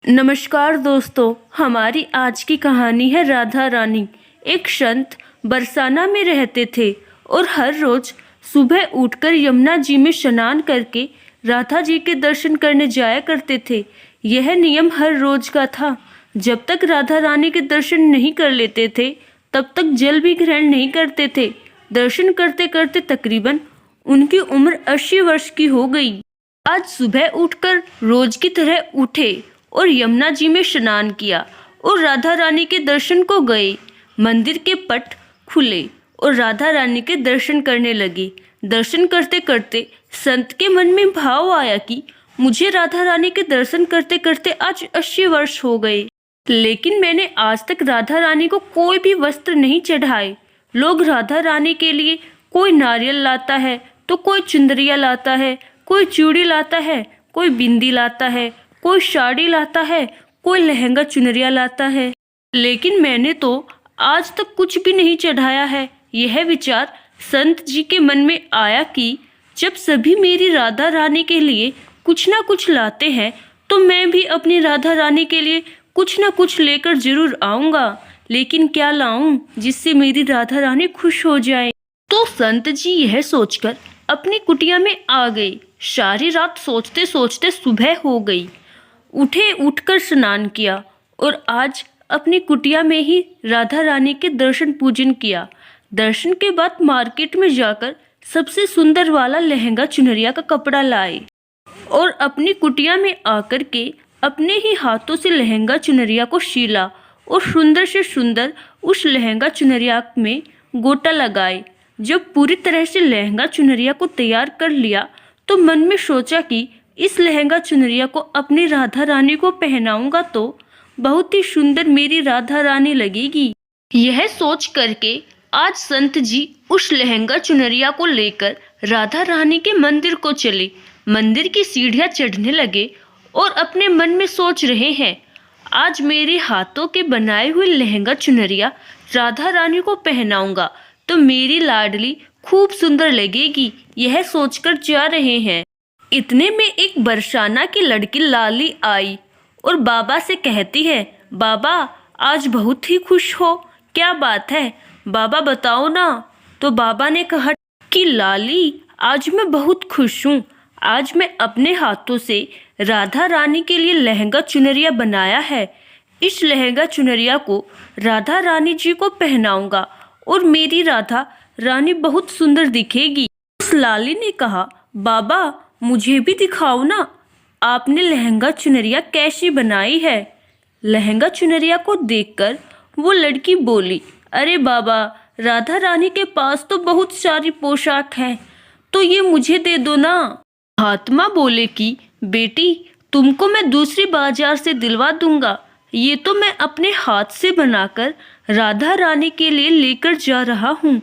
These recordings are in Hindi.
नमस्कार दोस्तों, हमारी आज की कहानी है राधा रानी। एक संत बरसाना में रहते थे और हर रोज सुबह उठकर यमुना जी में स्नान करके राधा जी के दर्शन करने जाया करते थे। यह नियम हर रोज का था। जब तक राधा रानी के दर्शन नहीं कर लेते थे तब तक जल भी ग्रहण नहीं करते थे। दर्शन करते करते तकरीबन उनकी उम्र 80 वर्ष की हो गई। आज सुबह उठकर रोज की तरह उठे और यमुना जी में स्नान किया और राधा रानी के दर्शन को गए। मंदिर के पट खुले और राधा रानी के दर्शन करने लगे। दर्शन करते करते संत के मन में भाव आया कि मुझे राधा रानी के दर्शन करते करते आज 80 वर्ष हो गए, लेकिन मैंने आज तक राधा रानी को कोई भी वस्त्र नहीं चढ़ाए। लोग राधा रानी के लिए कोई नारियल लाता है तो कोई चुंदरिया लाता है, कोई चूड़ी लाता है, कोई बिंदी लाता है, कोई साड़ी लाता है, कोई लहंगा चुनरिया लाता है, लेकिन मैंने तो आज तक कुछ भी नहीं चढ़ाया है। यह विचार संत जी के मन में आया कि जब सभी मेरी राधा रानी के लिए कुछ ना कुछ लाते हैं तो मैं भी अपनी राधा रानी के लिए कुछ ना कुछ लेकर जरूर आऊंगा, लेकिन क्या लाऊं जिससे मेरी राधा रानी खुश हो जाए। तो संत जी यह सोचकर अपनी कुटिया में आ गए। सारी रात सोचते सोचते सुबह हो गई। उठकर स्नान किया और आज अपनी कुटिया में ही राधा रानी के दर्शन पूजन किया। दर्शन के बाद मार्केट में जाकर सबसे सुंदर वाला लहंगा चुनरिया का कपड़ा लाए और अपनी कुटिया में आकर के अपने ही हाथों से लहंगा चुनरिया को सीला और सुंदर से सुंदर उस लहंगा चुनरिया में गोटा लगाए। जब पूरी तरह से लहंगा चुनरिया को तैयार कर लिया तो मन में सोचा कि इस लहंगा चुनरिया को अपनी राधा रानी को पहनाऊंगा तो बहुत ही सुंदर मेरी राधा रानी लगेगी। यह सोच करके आज संत जी उस लहंगा चुनरिया को लेकर राधा रानी के मंदिर को चले। मंदिर की सीढ़ियां चढ़ने लगे और अपने मन में सोच रहे हैं, आज मेरे हाथों के बनाए हुए लहंगा चुनरिया राधा रानी को पहनाऊंगा तो मेरी लाडली खूब सुंदर लगेगी। यह सोचकर जा रहे हैं। इतने में एक बरसाना की लड़की लाली आई और बाबा से कहती है, बाबा आज बहुत ही खुश हो, क्या बात है बाबा बताओ ना। तो बाबा ने कहा कि लाली आज मैं बहुत खुश हूँ। आज मैं अपने हाथों से राधा रानी के लिए लहंगा चुनरिया बनाया है। इस लहंगा चुनरिया को राधा रानी जी को पहनाऊंगा और मेरी राधा रानी बहुत सुंदर दिखेगी। उस लाली ने कहा, बाबा मुझे भी दिखाओ ना, आपने लहंगा चुनरिया कैसी बनाई है। लहंगा चुनरिया को देखकर वो लड़की बोली, अरे बाबा राधा रानी के पास तो बहुत सारी पोशाक हैं, तो ये मुझे दे दो ना। महात्मा बोले कि बेटी तुमको मैं दूसरी बाजार से दिलवा दूंगा, ये तो मैं अपने हाथ से बनाकर राधा रानी के लिए लेकर जा रहा हूँ,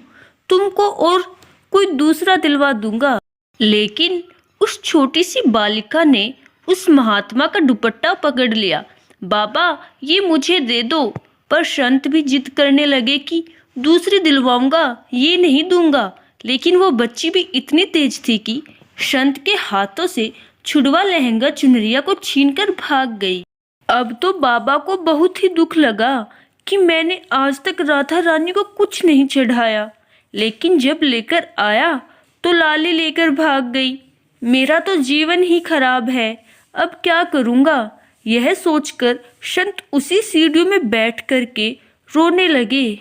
तुमको और कोई दूसरा दिलवा दूंगा। लेकिन उस छोटी सी बालिका ने उस महात्मा का दुपट्टा पकड़ लिया। बाबा ये मुझे दे दो। पर संत भी जिद करने लगे कि दूसरी दिलवाऊंगा, ये नहीं दूंगा। लेकिन वो बच्ची भी इतनी तेज थी कि संत के हाथों से छुड़वा लहंगा चुनरिया को छीनकर भाग गई। अब तो बाबा को बहुत ही दुख लगा कि मैंने आज तक राधा रानी को कुछ नहीं चढ़ाया, लेकिन जब लेकर आया तो लाली लेकर भाग गई। मेरा तो जीवन ही खराब है, अब क्या करूँगा। यह सोचकर संत उसी सीढ़ियों में बैठ करके रोने लगे।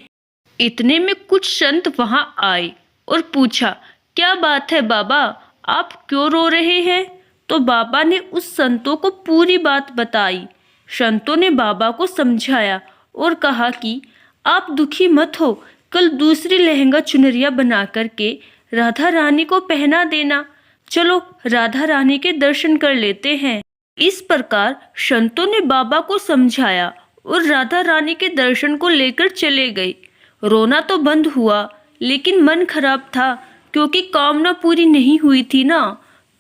इतने में कुछ संत वहां आए और पूछा, क्या बात है बाबा, आप क्यों रो रहे हैं। तो बाबा ने उस संतों को पूरी बात बताई। संतों ने बाबा को समझाया और कहा कि आप दुखी मत हो, कल दूसरी लहंगा चुनरिया बना करके राधा रानी को पहना देना। चलो राधा रानी के दर्शन कर लेते हैं। इस प्रकार संतों ने बाबा को समझाया और राधा रानी के दर्शन को लेकर चले गए। रोना तो बंद हुआ, लेकिन मन खराब था क्योंकि कामना पूरी नहीं हुई थी ना।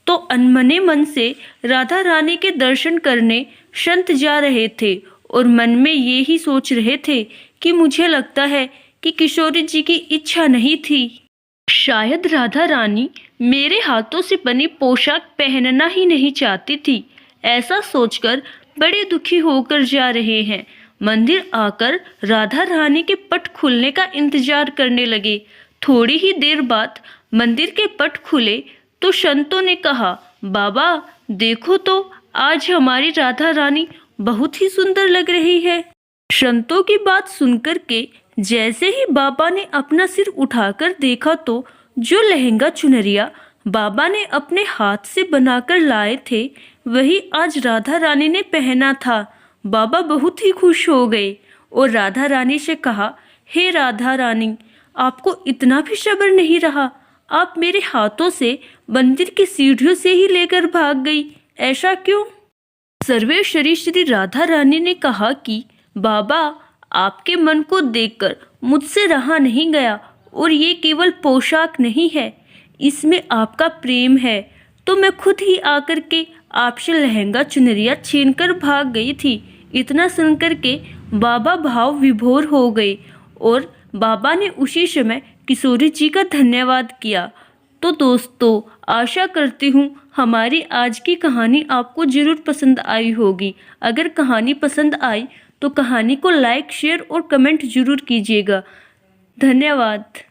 तो अनमने मन से राधा रानी के दर्शन करने संत जा रहे थे और मन में ये ही सोच रहे थे कि मुझे लगता है कि किशोरी जी की इच्छा नहीं थी। शायद राधा रानी मेरे हाथों से बनी पोशाक पहनना ही नहीं चाहती थी। ऐसा सोचकर बड़े दुखी होकर जा रहे हैं। मंदिर आकर राधा रानी के पट खुलने का इंतजार करने लगे। थोड़ी ही देर बाद मंदिर के पट खुले तो संतों ने कहा, बाबा देखो तो, आज हमारी राधा रानी बहुत ही सुंदर लग रही है। संतों की बात सुनकर के जैसे ही बाबा ने अपना सिर उठाकर देखा तो जो लहंगा चुनरिया बाबा ने अपने हाथ से बनाकर लाए थे वही आज राधा रानी ने पहना था। बाबा बहुत ही खुश हो गए और राधा रानी से कहा, हे राधा रानी, आपको इतना भी सब्र नहीं रहा? आप मेरे हाथों से मंदिर की सीढ़ियों से ही लेकर भाग गई, ऐसा क्यों? सर्वेश्वरी श्री राधा रानी ने कहा कि बाबा, आपके मन को देखकर मुझसे रहा नहीं गया, और ये केवल पोशाक नहीं है, इसमें आपका प्रेम है, तो मैं खुद ही आकर के आपसे लहंगा चुनरिया छीनकर भाग गई थी। इतना सुनकर के बाबा भाव विभोर हो गए और बाबा ने उसी समय किशोरी जी का धन्यवाद किया। तो दोस्तों, आशा करती हूँ हमारी आज की कहानी आपको ज़रूर पसंद आई होगी। अगर कहानी पसंद आई तो कहानी को लाइक, शेयर और कमेंट ज़रूर कीजिएगा। धन्यवाद।